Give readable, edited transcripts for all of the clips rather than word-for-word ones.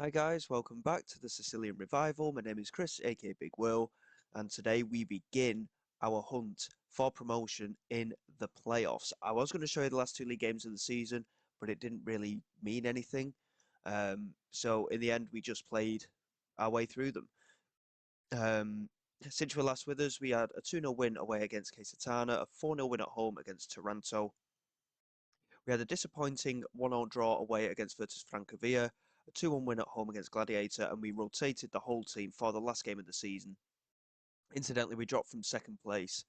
Hi guys, welcome back to the Sicilian Revival. My name is Chris, aka Big Will, and today we begin our hunt for promotion in the playoffs. I was going to show you the last two league games of the season, but it didn't really mean anything. So in the end, we just played our way through them. Since you were last with us, we had a 2-0 win away against Casatana, a 4-0 win at home against Taranto. We had a disappointing 1-0 draw away against Virtus Francavilla, a 2-1 win at home against Gladiator, and we rotated the whole team for the last game of the season. Incidentally, we dropped from second place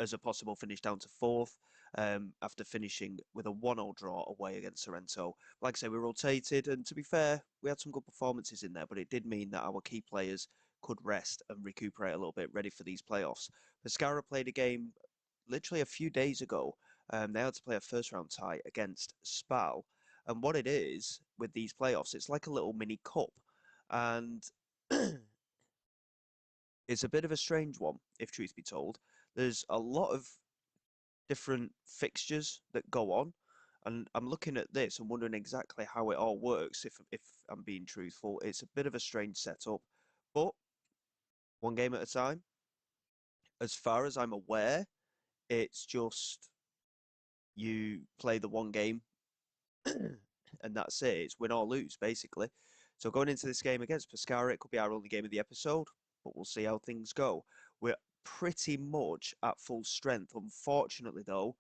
as a possible finish down to fourth after finishing with a 1-0 draw away against Sorrento. Like I say, we rotated, and to be fair, we had some good performances in there, but it did mean that our key players could rest and recuperate a little bit, ready for these playoffs. Pescara played a game literally a few days ago. They had to play a first round tie against Spal. And what it is with these playoffs, it's like a little mini cup. And it's a bit of a strange one, if truth be told. There's a lot of different fixtures that go on. And I'm looking at this and wondering exactly how it all works, if I'm being truthful. It's a bit of a strange setup. But one game at a time. As far as I'm aware, it's just you play the one game and that's it. It's win or lose, basically. So going into this game against Pescara, it could be our only game of the episode, but we'll see how things go. We're pretty much at full strength. Unfortunately, though,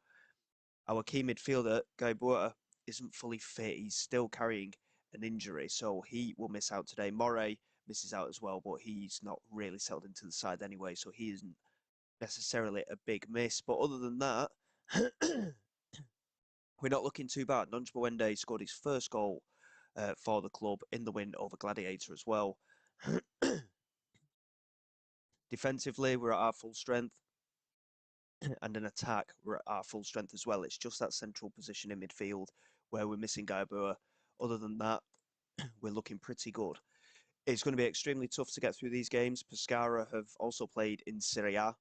our key midfielder, Guy Buerta, isn't fully fit. He's still carrying an injury, so he will miss out today. Moray misses out as well, but he's not really settled into the side anyway, so he isn't necessarily a big miss. But other than that, we're not looking too bad. Nunj Buende scored his first goal for the club in the win over Gladiator as well. Defensively, we're at our full strength, and in attack, we're at our full strength as well. It's just that central position in midfield where we're missing Gaibua. Other than that, we're looking pretty good. It's going to be extremely tough to get through these games. Pescara have also played in Serie A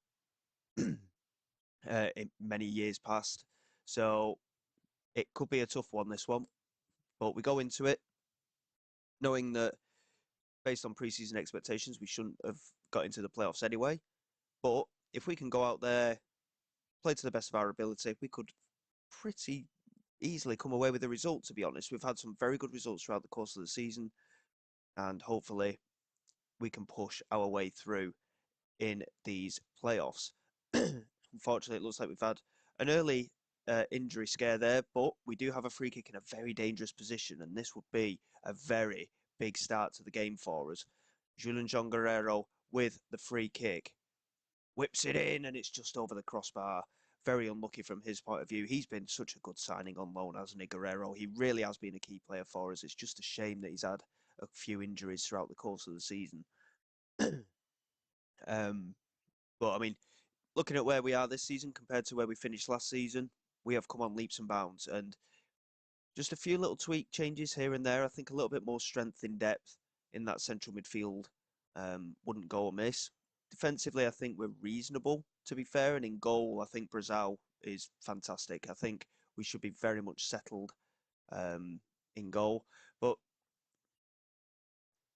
in many years past, so it could be a tough one, this one. But we go into it knowing that based on preseason expectations, we shouldn't have got into the playoffs anyway. But if we can go out there, play to the best of our ability, we could pretty easily come away with the result, to be honest. We've had some very good results throughout the course of the season, and hopefully we can push our way through in these playoffs. Unfortunately, it looks like we've had an early injury scare there, but we do have a free kick in a very dangerous position, and this would be a very big start to the game for us. Julian John Guerrero with the free kick whips it in, and it's just over the crossbar. Very unlucky from his point of view. He's been such a good signing on loan, hasn't he, Guerrero? He really has been a key player for us. It's just a shame that he's had a few injuries throughout the course of the season. um, but I mean, looking at where we are this season compared to where we finished last season, we have come on leaps and bounds, and just a few little tweak changes here and there. I think a little bit more strength in depth in that central midfield wouldn't go amiss. Defensively, I think we're reasonable, to be fair, and in goal, I think Brazil is fantastic. I think we should be very much settled in goal, but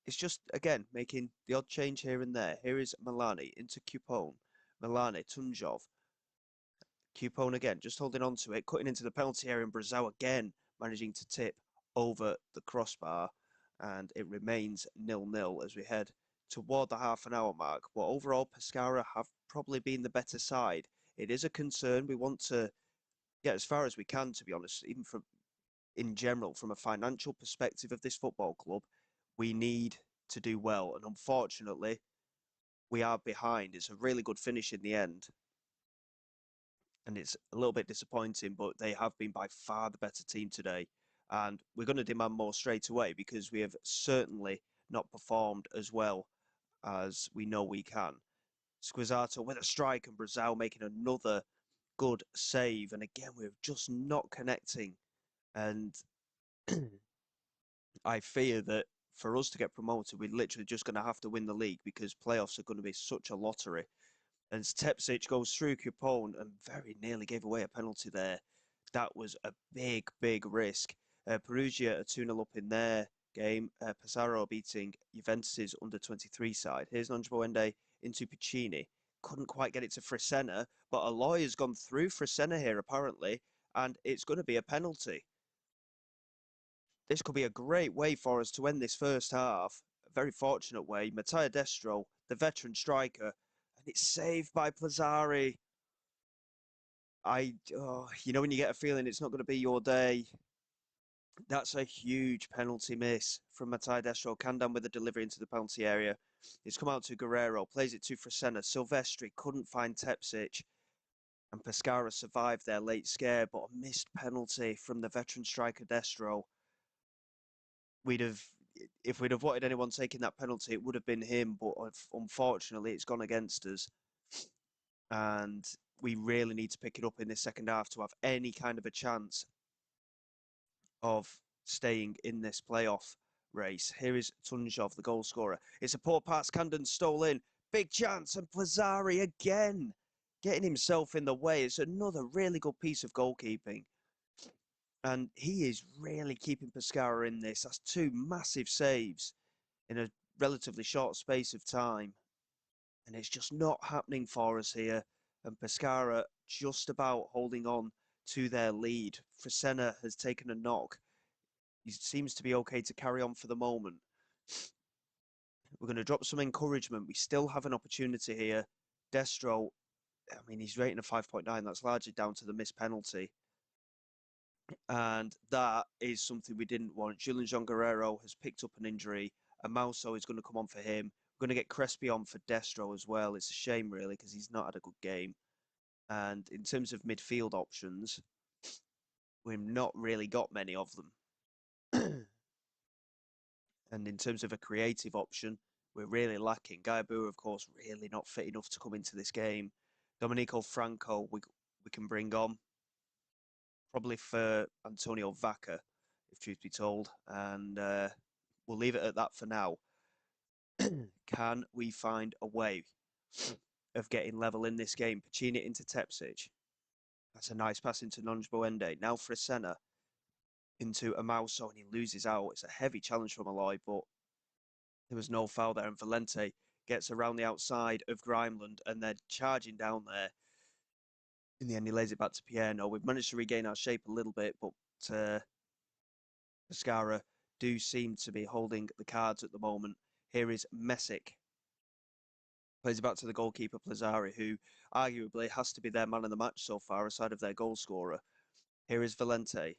it's just, again, making the odd change here and there. Here is Milani into Cupone. Milani, Tunjov. Cupone again, just holding on to it, cutting into the penalty area, and Brazil again managing to tip over the crossbar. And it remains 0-0 as we head toward the half an hour mark. But overall, Pescara have probably been the better side. It is a concern. We want to get as far as we can, to be honest, even from in general, from a financial perspective of this football club, we need to do well. And unfortunately, we are behind. It's a really good finish in the end, and it's a little bit disappointing, but they have been by far the better team today. And we're going to demand more straight away because we have certainly not performed as well as we know we can. Squizzato with a strike and Brazil making another good save. And again, we're just not connecting. And I fear that for us to get promoted, we're literally just going to have to win the league because playoffs are going to be such a lottery. And Tepsic goes through Capone and very nearly gave away a penalty there. That was a big, big risk. Perugia are 2-0 up in their game. Pesaro beating Juventus's under-23 side. Here's Nonjboende into Piccini. Couldn't quite get it to Frisena, but Aloy has gone through Frisena here, apparently, and it's going to be a penalty. This could be a great way for us to end this first half. A very fortunate way. Mattia Destro, the veteran striker, and it's saved by Plazzari. You know when you get a feeling it's not going to be your day. That's a huge penalty miss from Mattia Destro. Candan with the delivery into the penalty area. It's come out to Guerrero, plays it to Frisena. Silvestri couldn't find Tepsic, and Pescara survived their late scare, but a missed penalty from the veteran striker Destro. If we'd have wanted anyone taking that penalty, it would have been him, but unfortunately it's gone against us. And we really need to pick it up in this second half to have any kind of a chance of staying in this playoff race. Here is Tunjov, the goal scorer. It's a poor pass, Candan stole in. Big chance, and Plazzari again getting himself in the way. It's another really good piece of goalkeeping. And he is really keeping Pescara in this. That's two massive saves in a relatively short space of time. And it's just not happening for us here. And Pescara just about holding on to their lead. Frisena has taken a knock. He seems to be okay to carry on for the moment. We're going to drop some encouragement. We still have an opportunity here. Destro, I mean, he's rating a 5.9. That's largely down to the missed penalty. And that is something we didn't want. Julian Jean Guerrero has picked up an injury. And Mauso is going to come on for him. We're going to get Crespi on for Destro as well. It's a shame, really, because he's not had a good game. And in terms of midfield options, we've not really got many of them. And in terms of a creative option, we're really lacking. Gaibu, of course, really not fit enough to come into this game. Domenico Franco, we can bring on. Probably for Antonio Vacca, if truth be told. And we'll leave it at that for now. Can we find a way of getting level in this game? Piccini into Tepsic. That's a nice pass into Nonjboende. Now Frisena into Amauso, and he loses out. It's a heavy challenge from Aloy, but there was no foul there. And Valente gets around the outside of Grimeland, and they're charging down there. In the end, he lays it back to Pierno. We've managed to regain our shape a little bit, but Pescara do seem to be holding the cards at the moment. Here is Messick. Plays it back to the goalkeeper, Plazzari, who arguably has to be their man of the match so far, aside of their goal scorer. Here is Valente.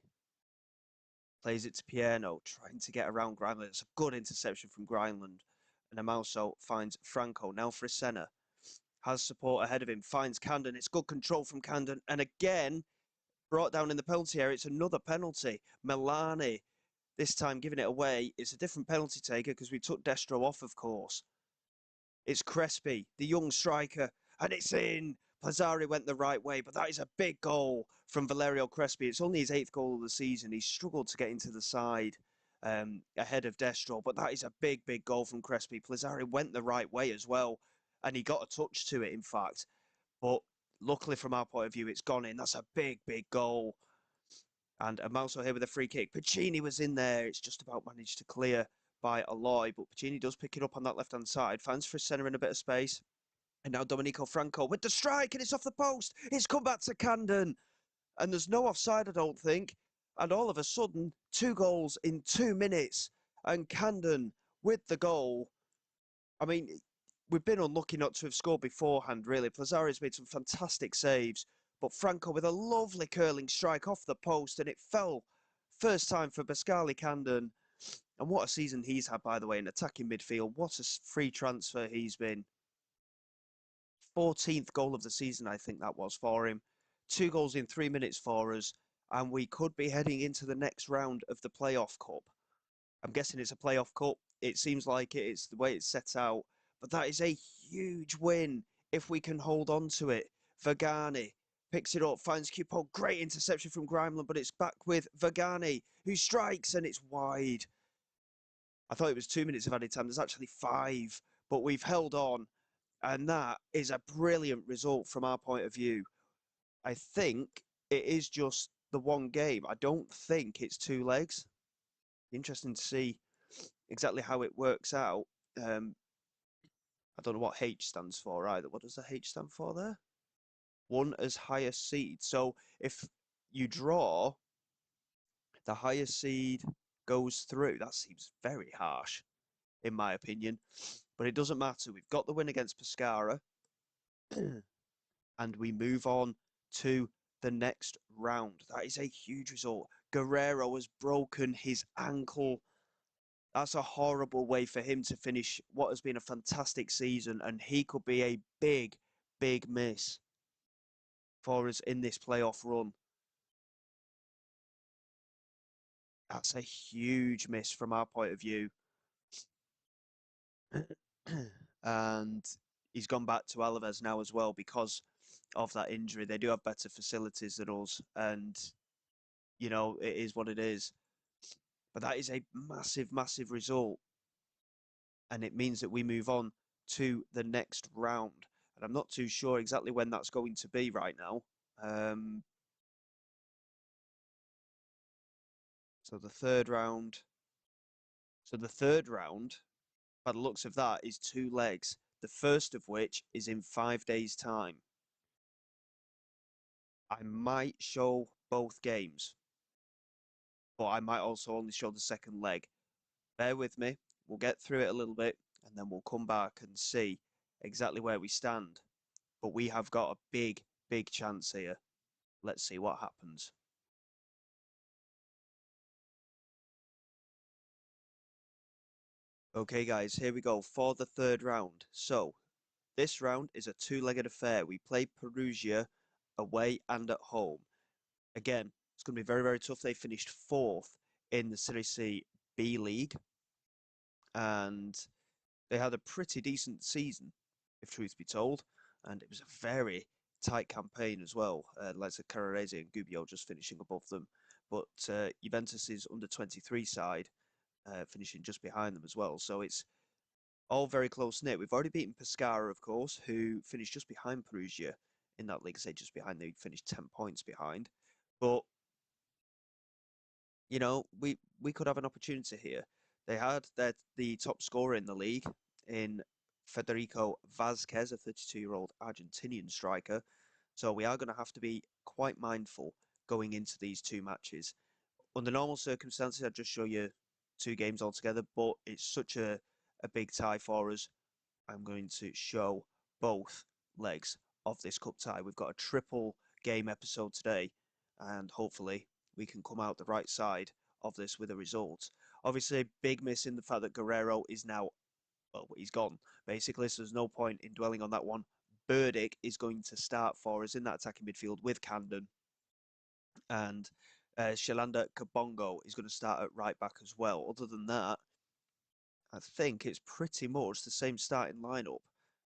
Plays it to Pierno, trying to get around Grimeland. It's a good interception from Grimeland. And Amauso finds Franco. Now Frisena has support ahead of him, finds Candan. It's good control from Candan. And again, brought down in the penalty area. It's another penalty. Milani, this time giving it away. It's a different penalty taker because we took Destro off, of course. It's Crespi, the young striker, and it's in. Plazzari went the right way, but that is a big goal from Valerio Crespi. It's only his 8th goal of the season. He's struggled to get into the side ahead of Destro, but that is a big, big goal from Crespi. Plazzari went the right way as well, and he got a touch to it, in fact. But luckily, from our point of view, it's gone in. That's a big, big goal. And Amauso here with a free kick. Piccini was in there. It's just about managed to clear by Aloy, but Piccini does pick it up on that left-hand side. Finds Frisena in a bit of space. And now Domenico Franco with the strike, and it's off the post. It's come back to Candan. And there's no offside, I don't think. And all of a sudden, 2 goals in 2 minutes. And Candan with the goal. I mean, we've been unlucky not to have scored beforehand, really. Plazzari's made some fantastic saves. But Franco with a lovely curling strike off the post, and it fell. First time for Pascali Candan. And what a season he's had, by the way, in attacking midfield. What a free transfer he's been. 14th goal of the season, I think that was for him. 2 goals in 3 minutes for us. And we could be heading into the next round of the playoff cup. I'm guessing it's a playoff cup. It seems like it. It's the way it's set out. But that is a huge win if we can hold on to it. Vagani picks it up, finds Cupo. Great interception from Grimeland, but it's back with Vagani, who strikes, and it's wide. I thought it was 2 minutes of added time. There's actually 5, but we've held on. And that is a brilliant result from our point of view. I think it is just the one game. I don't think it's 2 legs. Interesting to see exactly how it works out. Um, I don't know what H stands for either. What does the H stand for there? One as highest seed. So if you draw, the highest seed goes through. That seems very harsh, in my opinion. But it doesn't matter. We've got the win against Pescara, and we move on to the next round. That is a huge result. Guerrero has broken his ankle. That's a horrible way for him to finish what has been a fantastic season, and he could be a big, big miss for us in this playoff run. That's a huge miss from our point of view. And he's gone back to Alaves now as well because of that injury. They do have better facilities than us, and it is what it is. But that is a massive, massive result, and it means that we move on to the next round. And I'm not too sure exactly when that's going to be right now. Um, so the third round. So the third round, by the looks of that, is 2 legs. The first of which is in 5 days' time. I might show both games, but I might also only show the second leg. Bear with me. We'll get through it a little bit, and then we'll come back and see exactly where we stand. But we have got a big, big chance here. Let's see what happens. Okay, guys, here we go for the third round. So, this round is a two-legged affair. We play Perugia away and at home. Again, it's going to be very, very tough. They finished fourth in the Serie C B League, and they had a pretty decent season, if truth be told. And it was a very tight campaign as well. Like Carrarese and Gubbio just finishing above them. But Juventus's under-23 side finishing just behind them as well. So it's all very close knit. We've already beaten Pescara, of course, who finished just behind Perugia in that league. I say just behind, they finished 10 points behind. But we could have an opportunity here. They had the top scorer in the league in Federico Vazquez, a 32-year-old Argentinian striker. So we are going to have to be quite mindful going into these two matches. Under normal circumstances, I'd just show you two games altogether, but it's such a big tie for us. I'm going to show both legs of this cup tie. We've got a triple game episode today, and hopefully we can come out the right side of this with a result. Obviously, big miss in the fact that Guerrero is now, well, he's gone, basically, so there's no point in dwelling on that one. Burdick is going to start for us in that attacking midfield with Camden, and Shalanda Kabongo is going to start at right back as well. Other than that, I think it's pretty much the same starting lineup,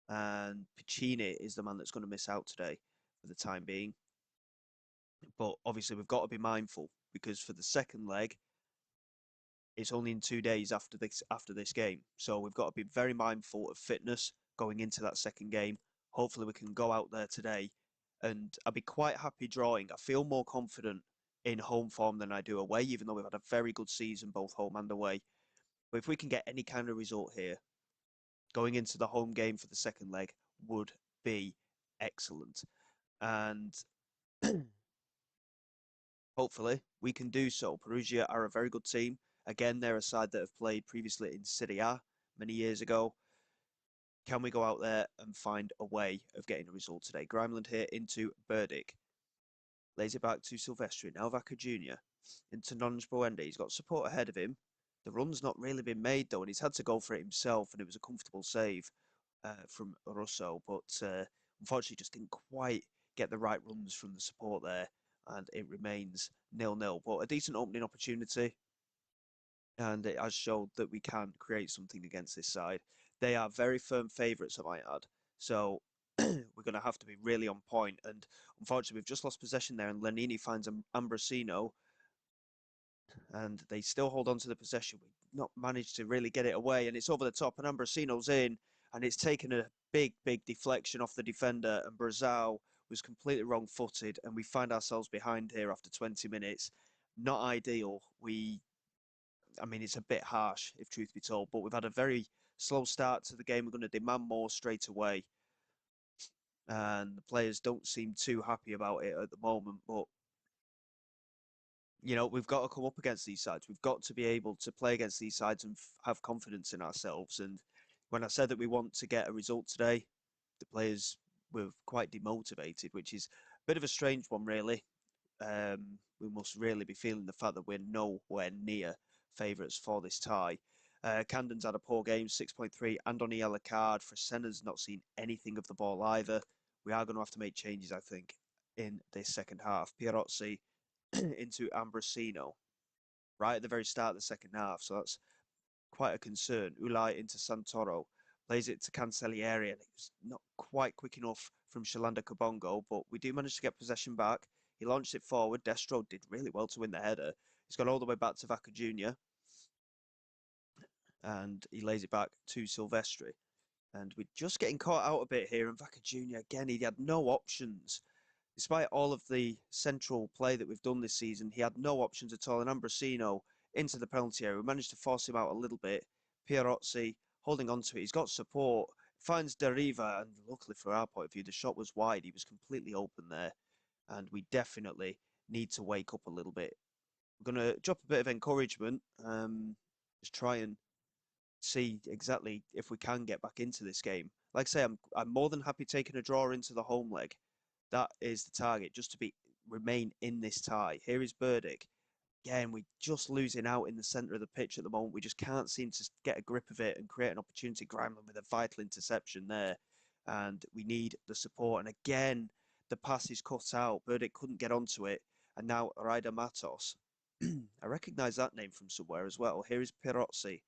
and Piccini is the man that's going to miss out today for the time being. But obviously, we've got to be mindful because for the second leg, it's only in 2 days after this game. So we've got to be very mindful of fitness going into that second game. Hopefully, we can go out there today, and I'll be quite happy drawing. I feel more confident in home form than I do away, even though we've had a very good season both home and away. But if we can get any kind of result here, going into the home game for the second leg would be excellent. And hopefully we can do so. Perugia are a very good team. Again, they're a side that have played previously in Serie A many years ago. Can we go out there and find a way of getting a result today? Grimeland here into Burdick. Lays it back to Silvestri. Now Vaca Jr. into Nonj Boende. He's got support ahead of him. The run's not really been made though, and he's had to go for it himself, and it was a comfortable save from Russo, but unfortunately just didn't quite get the right runs from the support there, and it remains 0-0. But a decent opening opportunity, and it has showed that we can create something against this side. They are very firm favourites, I might add, so we're going to have to be really on point. And unfortunately, we've just lost possession there, and Lenini finds Ambrosino, and they still hold on to the possession. We've not managed to really get it away, and it's over the top, and Ambrosino's in, and it's taken a big, big deflection off the defender, and Brazil was completely wrong-footed, and we find ourselves behind here after 20 minutes. Not ideal. We I mean, it's a bit harsh, if truth be told, but we've had a very slow start to the game. We're going to demand more straight away. And the players don't seem too happy about it at the moment. But, you know, we've got to come up against these sides. We've got to be able to play against these sides and have confidence in ourselves. And when I said that we want to get a result today, the players were quite demotivated, which is a bit of a strange one, really. We must really be feeling the fact that we're nowhere near favourites for this tie. Camden's had a poor game, 6.3, and on a yellow card. Fresenia's not seen anything of the ball either. We are going to have to make changes, I think, in this second half. Pierozzi into Ambrosino right at the very start of the second half, so that's quite a concern. Ulai into Santoro, plays it to Cancellieri, and it was not quite quick enough from Shalanda Kabongo, but we do manage to get possession back. He launched it forward. Destro did really well to win the header. He's gone all the way back to Vaca Jr. and he lays it back to Silvestri. And we're just getting caught out a bit here. And Vaca Jr. again, he had no options. Despite all of the central play that we've done this season, he had no options at all. And Ambrosino into the penalty area. We managed to force him out a little bit. Pierozzi holding on to it. He's got support. Finds Deriva. And luckily for our point of view, the shot was wide. He was completely open there. And we definitely need to wake up a little bit. We're going to drop a bit of encouragement. Just try and see exactly if we can get back into this game. Like I say, I'm more than happy taking a draw into the home leg. That is the target, just to remain in this tie. Here is Burdick. Again, we're just losing out in the centre of the pitch at the moment. We just can't seem to get a grip of it and create an opportunity. Grimeland with a vital interception there. And we need the support. And again, the pass is cut out. Burdick couldn't get onto it. And now Raida Matos. I recognise that name from somewhere as well. Here is Pirozzi.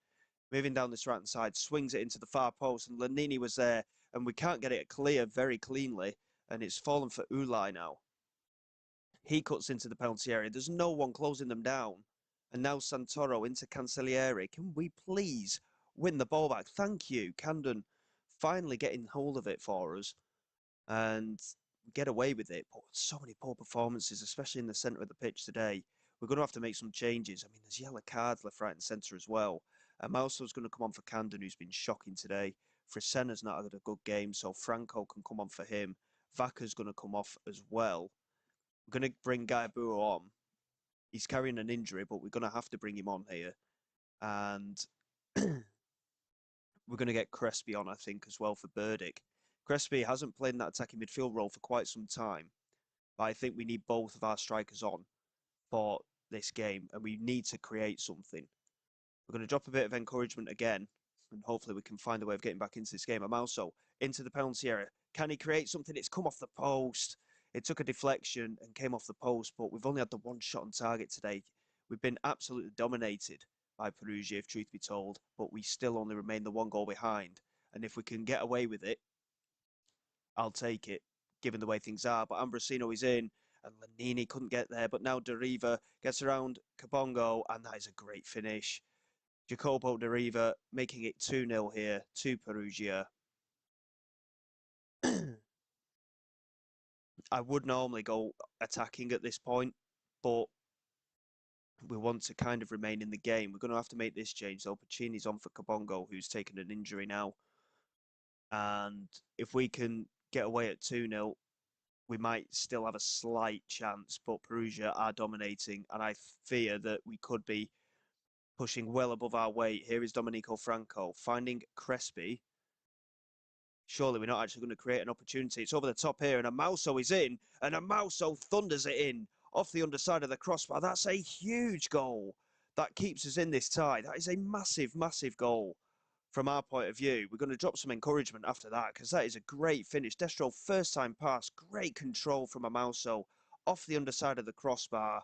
Moving down this right-hand side, swings it into the far post. And Lanini was there. And we can't get it clear very cleanly. And it's fallen for Ulai now. He cuts into the penalty area. There's no one closing them down. And now Santoro into Cancellieri. Can we please win the ball back? Thank you. Camden finally getting hold of it for us and get away with it. But so many poor performances, especially in the centre of the pitch today. We're going to have to make some changes. I mean, there's yellow cards left, right and centre as well. Mouso's going to come on for Camden, who's been shocking today. Fresena's not had a good game, so Franco can come on for him. Vaca's going to come off as well. We're going to bring Gaibua on. He's carrying an injury, but we're going to have to bring him on here. And we're going to get Crespi on, I think, as well for Burdick. Crespi hasn't played in that attacking midfield role for quite some time. But I think we need both of our strikers on for this game. And we need to create something. We're going to drop a bit of encouragement again. And hopefully we can find a way of getting back into this game. Amauso into the penalty area. Can he create something? It's come off the post. It took a deflection and came off the post, but we've only had the one shot on target today. We've been absolutely dominated by Perugia, if truth be told, but we still only remain the one goal behind. And if we can get away with it, I'll take it, given the way things are. But Ambrosino is in, and Lanini couldn't get there. But now Deriva gets around Kabongo, and that is a great finish. Jacopo Deriva making it 2-0 here to Perugia. I would normally go attacking at this point, but we want to kind of remain in the game. We're going to have to make this change, though. Pacini's on for Kabongo, who's taken an injury now. And if we can get away at 2-0, we might still have a slight chance, but Perugia are dominating, and I fear that we could be pushing well above our weight. Here is Domenico Franco finding Crespi. Surely we're not actually going to create an opportunity. It's over the top here, and Amauso is in, and Amauso thunders it in off the underside of the crossbar. That's a huge goal that keeps us in this tie. That is a massive, massive goal from our point of view. We're going to drop some encouragement after that because that is a great finish. Destro, first time pass, great control from Amauso off the underside of the crossbar.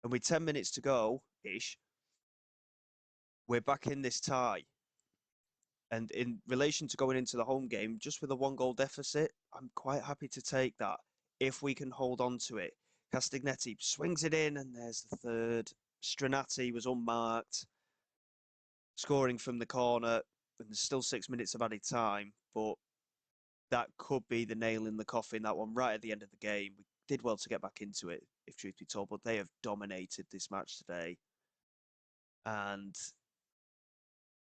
And with 10 minutes to go-ish, we're back in this tie. And in relation to going into the home game, just with a one-goal deficit, I'm quite happy to take that if we can hold on to it. Castagnetti swings it in, and there's the third. Strinati was unmarked, scoring from the corner, and there's still 6 minutes of added time, but that could be the nail in the coffin, that one right at the end of the game. We did well to get back into it, if truth be told, but they have dominated this match today. and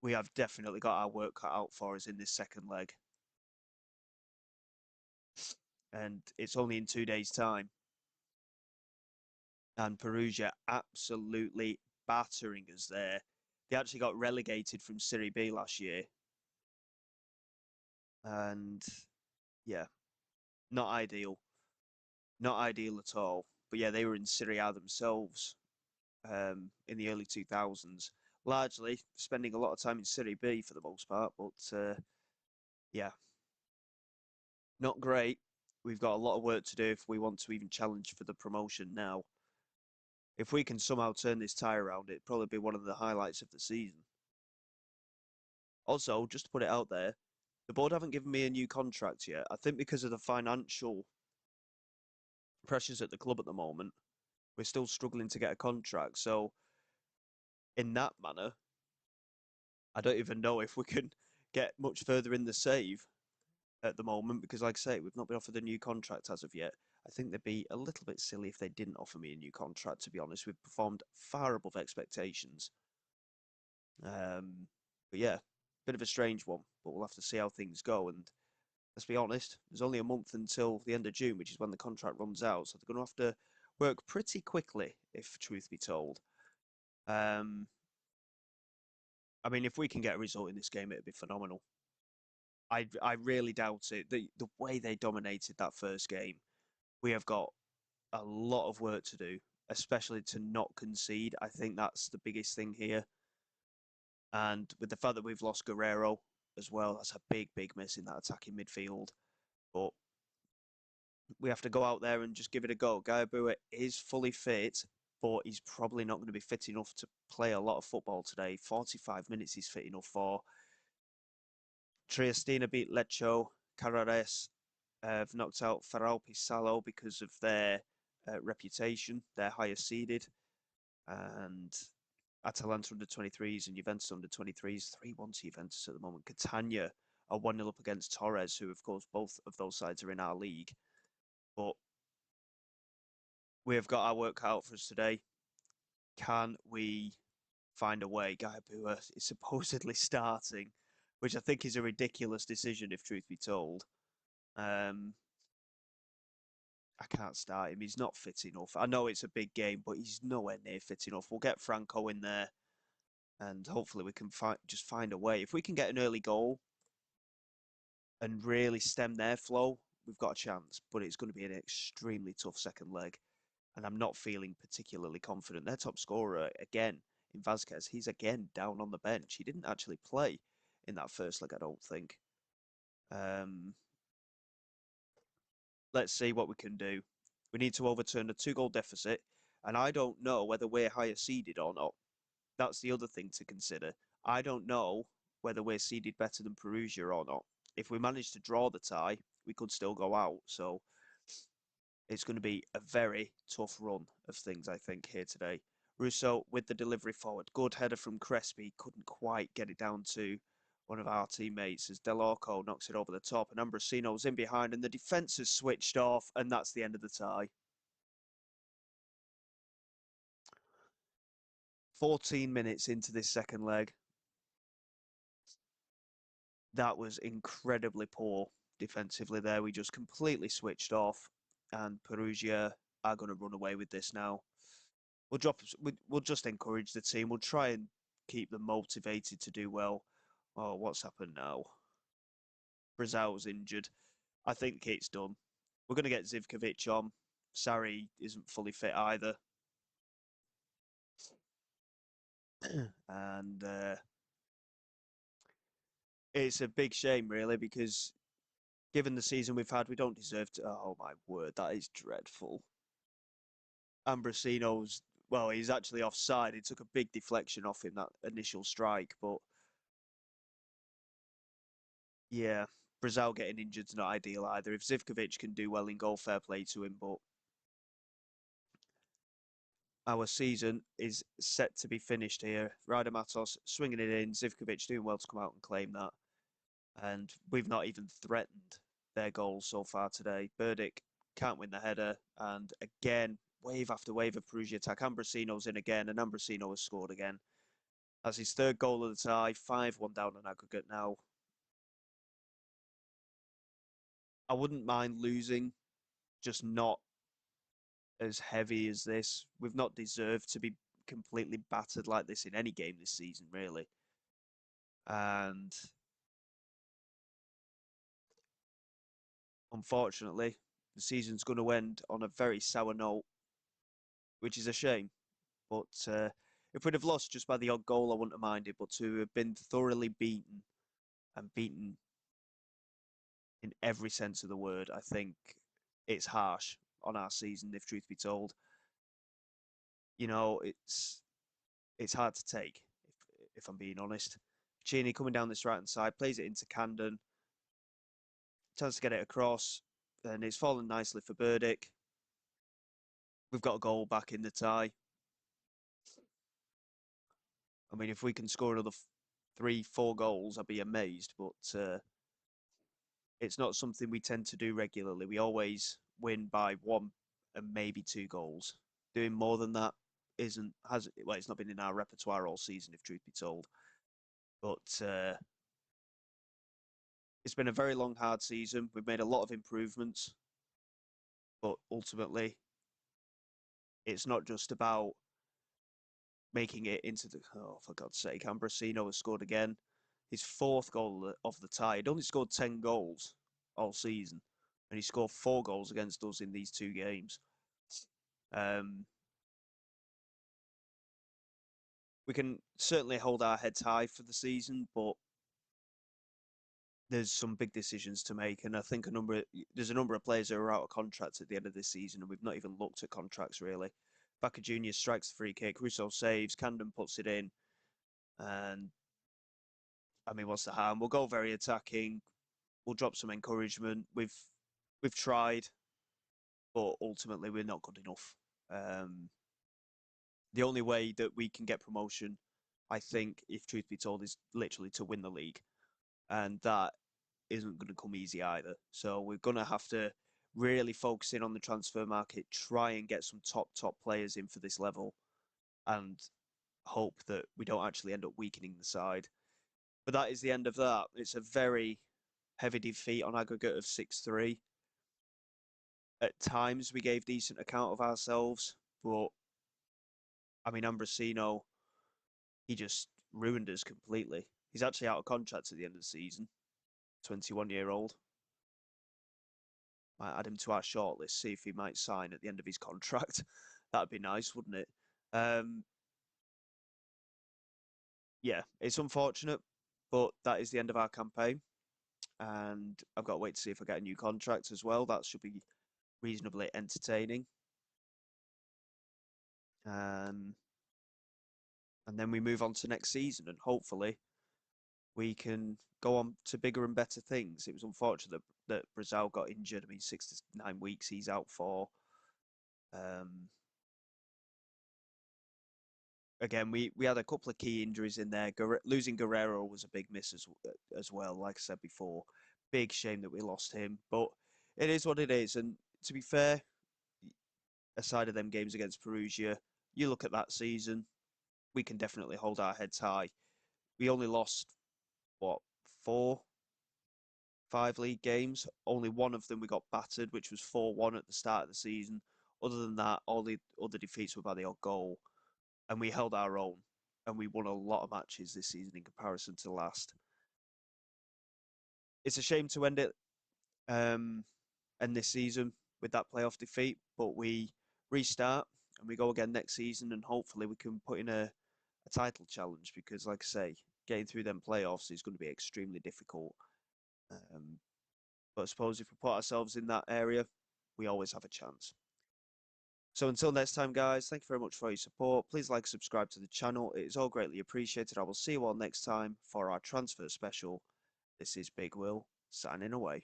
we have definitely got our work cut out for us in this second leg. And it's only in 2 days' time. And Perugia absolutely battering us there. They actually got relegated from Serie B last year. And yeah, not ideal. Not ideal at all. But yeah, they were in Serie A themselves in the early 2000s. Largely spending a lot of time in Serie B for the most part. But yeah, not great. We've got a lot of work to do if we want to even challenge for the promotion now. If we can somehow turn this tie around, it'd probably be one of the highlights of the season. Also, just to put it out there, the board haven't given me a new contract yet. I think because of the financial pressures at the club at the moment, we're still struggling to get a contract. So, in that manner, I don't even know if we can get much further in the save at the moment because, like I say, we've not been offered a new contract as of yet. I think they'd be a little bit silly if they didn't offer me a new contract, to be honest. We've performed far above expectations. But yeah, bit of a strange one, but we'll have to see how things go. And let's be honest, there's only a month until the end of June, which is when the contract runs out. So they're going to have to work pretty quickly, if truth be told. Um, I mean, if we can get a result in this game, it'd be phenomenal. I really doubt it. The way they dominated that first game, we have got a lot of work to do, especially to not concede. I think that's the biggest thing here. And with the fact that we've lost Guerrero as well, that's a big, big miss in that attacking midfield. But we have to go out there and just give it a go. Gaibua is fully fit, but he's probably not going to be fit enough to play a lot of football today. 45 minutes he's fit enough for. Triestina beat Lecce. Carrares have knocked out Ferral Pisalo because of their reputation. They're higher seeded. And Atalanta under 23s and Juventus under 23s, 3-1 to Juventus at the moment. Catania are 1-0 up against Torres, who, of course, both of those sides are in our league. But we have got our work cut out for us today. Can we find a way? Gaibua is supposedly starting, which I think is a ridiculous decision, if truth be told. I can't start him. He's not fit enough. I know it's a big game, but he's nowhere near fit enough. We'll get Franco in there, and hopefully we can just find a way. If we can get an early goal and really stem their flow, we've got a chance. But it's going to be an extremely tough second leg, and I'm not feeling particularly confident. Their top scorer, again, in Vasquez, he's again down on the bench. He didn't actually play in that first leg, I don't think. Let's see what we can do. We need to overturn a 2-goal deficit, and I don't know whether we're higher seeded or not. That's the other thing to consider. I don't know whether we're seeded better than Perugia or not. If we manage to draw the tie, we could still go out. So it's going to be a very tough run of things, I think, here today. Russo with the delivery forward. Good header from Crespi. Couldn't quite get it down to one of our teammates as Dell'Orco knocks it over the top. And Ambrosino's in behind and the defence has switched off. And that's the end of the tie. 14 minutes into this second leg. That was incredibly poor defensively there. We just completely switched off. And Perugia are going to run away with this now. We'll just encourage the team. We'll try and keep them motivated to do well. Oh, what's happened now? Brazil's injured. I think it's done. We're going to get Zivkovic on. Sarri isn't fully fit either. And it's a big shame, really, because given the season we've had, we don't deserve to. Oh, my word, that is dreadful. Ambrosino's, well, he's actually offside. It took a big deflection off him, that initial strike. But yeah, Brazil getting injured's not ideal either. If Zivkovic can do well in goal, fair play to him. But our season is set to be finished here. Ryder Matos swinging it in. Zivkovic doing well to come out and claim that. And we've not even threatened their goals so far today. Burdick can't win the header. And again, wave after wave of Perugia attack. Ambrosino's in again, and Ambrosino has scored again. That's his third goal of the tie, 5-1 down on aggregate now. I wouldn't mind losing, just not as heavy as this. We've not deserved to be completely battered like this in any game this season, really. And unfortunately, the season's going to end on a very sour note, which is a shame. But if we'd have lost just by the odd goal, I wouldn't have minded. But to have been thoroughly beaten and beaten in every sense of the word, I think it's harsh on our season, if truth be told. You know, it's hard to take, if I'm being honest. Cheney coming down this right hand side, plays it into Camden, tries to get it across, and it's fallen nicely for Burdick. We've got a goal back in the tie. I mean, if we can score another 3, 4 goals, I'd be amazed. But it's not something we tend to do regularly. We always win by 1 and maybe 2 goals. Doing more than that it's not been in our repertoire all season, if truth be told. But it's been a very long, hard season. We've made a lot of improvements, but ultimately, it's not just about making it into the. Oh, for God's sake, Ambrosino has scored again. His 4th goal of the tie. He'd only scored 10 goals all season, and he scored 4 goals against us in these 2 games. We can certainly hold our heads high for the season, but there's some big decisions to make, and I think there's a number of players who are out of contracts at the end of this season, and we've not even looked at contracts really. Baka Junior strikes the free kick, Russo saves, Camden puts it in, and I mean, what's the harm? We'll go very attacking. We'll drop some encouragement. We've tried, but ultimately we're not good enough. The only way that we can get promotion, I think, if truth be told, is literally to win the league, and that isn't going to come easy either. So we're going to have to really focus in on the transfer market, try and get some top players in for this level, and hope that we don't actually end up weakening the side. But that is the end of that. It's a very heavy defeat on aggregate of 6-3. At times we gave decent account of ourselves, but I mean, Ambrosino, he just ruined us completely. He's actually out of contract at the end of the season. 21-year-old. Might add him to our shortlist, see if he might sign at the end of his contract. That'd be nice, wouldn't it? Yeah, it's unfortunate, but that is the end of our campaign. And I've got to wait to see if I get a new contract as well. That should be reasonably entertaining. And then we move on to next season, and hopefully we can go on to bigger and better things. It was unfortunate that Brazil got injured. I mean, 6 to 9 weeks he's out for. Again, we had a couple of key injuries in there. Losing Guerrero was a big miss as well. Like I said before, big shame that we lost him. But it is what it is. And to be fair, aside of them games against Perugia, you look at that season, we can definitely hold our heads high. We only lost, what, 4, 5 league games. Only one of them we got battered, which was 4-1 at the start of the season. Other than that, all the other defeats were by the odd goal. And we held our own. And we won a lot of matches this season in comparison to the last. It's a shame to end this season with that playoff defeat, but we restart and we go again next season, and hopefully we can put in a title challenge, because, like I say, getting through them playoffs is going to be extremely difficult. But I suppose if we put ourselves in that area, we always have a chance. So until next time, guys, thank you very much for your support. Please like, subscribe to the channel. It is all greatly appreciated. I will see you all next time for our transfer special. This is Big Will, signing away.